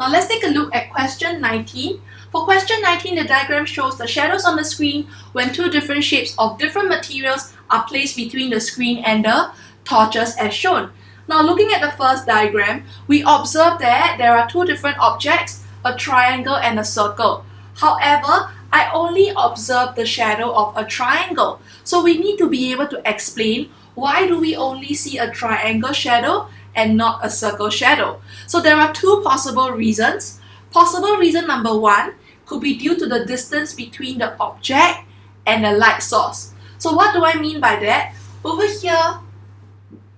Now let's take a look at question 19. For question 19, the diagram shows the shadows on the screen when two different shapes of different materials are placed between the screen and the torches as shown. Now looking at the first diagram, we observe that there are two different objects, a triangle and a circle. However, I only observe the shadow of a triangle. So we need to be able to explain why do we only see a triangle shadow and not a circle shadow. So there are two possible reasons. Possible reason number one could be due to the distance between the object and the light source. So what do I mean by that? Over here,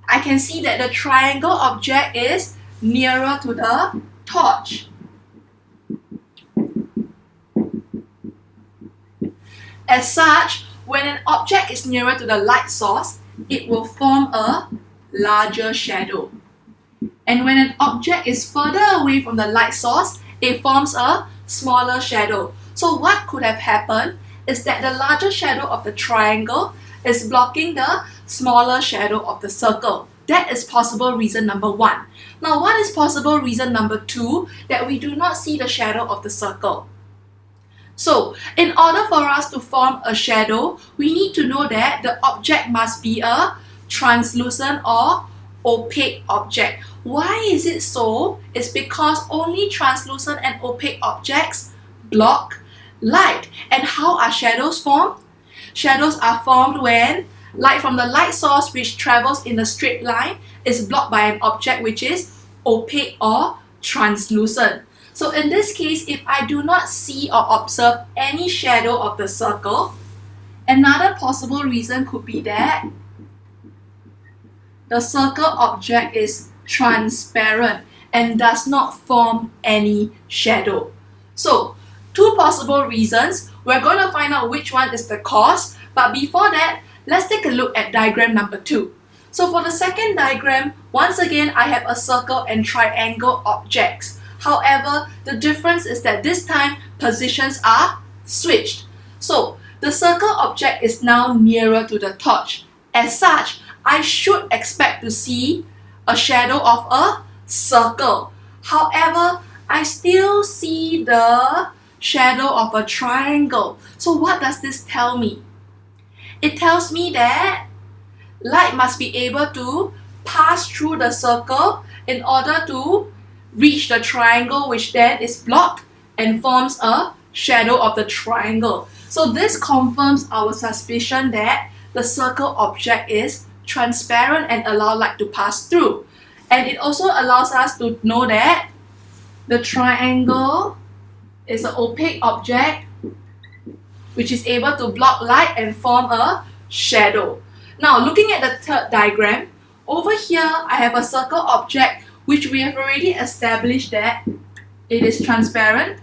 I can see that the triangle object is nearer to the torch. As such, when an object is nearer to the light source, it will form a larger shadow. And when an object is further away from the light source, it forms a smaller shadow. So what could have happened is that the larger shadow of the triangle is blocking the smaller shadow of the circle. That is possible reason number one. Now what is possible reason number two? That we do not see the shadow of the circle. So, in order for us to form a shadow, we need to know that the object must be a translucent or opaque object. Why is it so? It's because only translucent and opaque objects block light. And how are shadows formed? Shadows are formed when light from the light source which travels in a straight line is blocked by an object which is opaque or translucent. So in this case, if I do not see or observe any shadow of the circle, another possible reason could be that the circle object is transparent and does not form any shadow. So, two possible reasons. We're going to find out which one is the cause, but before that, let's take a look at diagram number 2. So for the second diagram, once again, I have a circle and triangle objects. However, the difference is that this time positions are switched. So the circle object is now nearer to the torch. As such, I should expect to see a shadow of a circle. However, I still see the shadow of a triangle. So what does this tell me? It tells me that light must be able to pass through the circle in order to reach the triangle, which then is blocked and forms a shadow of the triangle. So this confirms our suspicion that the circle object is transparent and allow light to pass through. And it also allows us to know that the triangle is an opaque object which is able to block light and form a shadow. Now looking at the third diagram, over here I have a circle object which we have already established that it is transparent.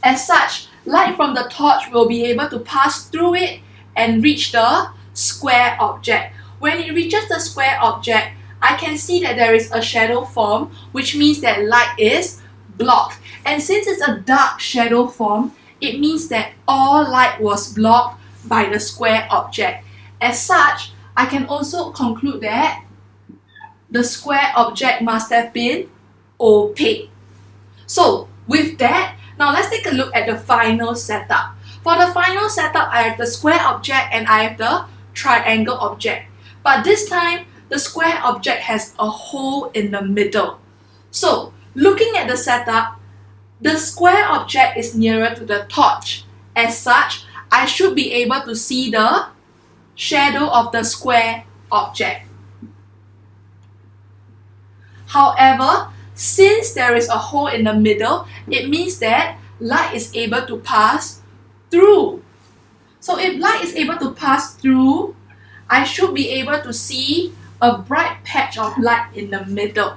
As such, light from the torch will be able to pass through it and reach the square object. When it reaches the square object, I can see that there is a shadow form, which means that light is blocked. And since it's a dark shadow form, it means that all light was blocked by the square object. As such, I can also conclude that the square object must have been opaque. So with that, now let's take a look at the final setup. For the final setup, I have the square object and I have the triangle object. But this time, the square object has a hole in the middle. So looking at the setup, the square object is nearer to the torch. As such, I should be able to see the shadow of the square object. However, since there is a hole in the middle, it means that light is able to pass through. So if light is able to pass through, I should be able to see a bright patch of light in the middle.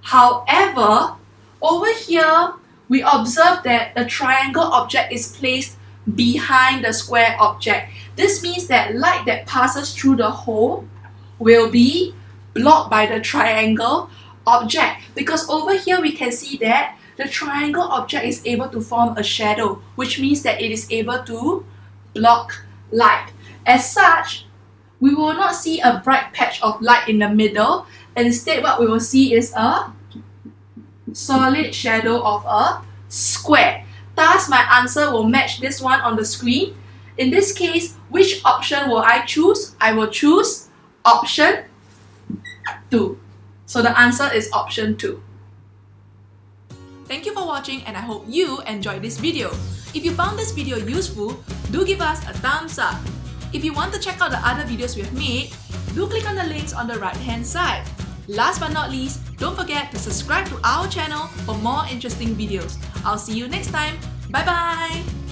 However, over here, we observe that the triangle object is placed behind the square object. This means that light that passes through the hole will be blocked by the triangle object, because over here we can see that the triangle object is able to form a shadow, which means that it is able to block light. As such, we will not see a bright patch of light in the middle. Instead, what we will see is a solid shadow of a square. Thus, my answer will match this one on the screen. In this case, which option will I choose? I will choose option 2. So the answer is option 2. Thank you for watching, and I hope you enjoyed this video. If you found this video useful, do give us a thumbs up. If you want to check out the other videos we have made, do click on the links on the right hand side. Last but not least, don't forget to subscribe to our channel for more interesting videos. I'll see you next time. Bye bye!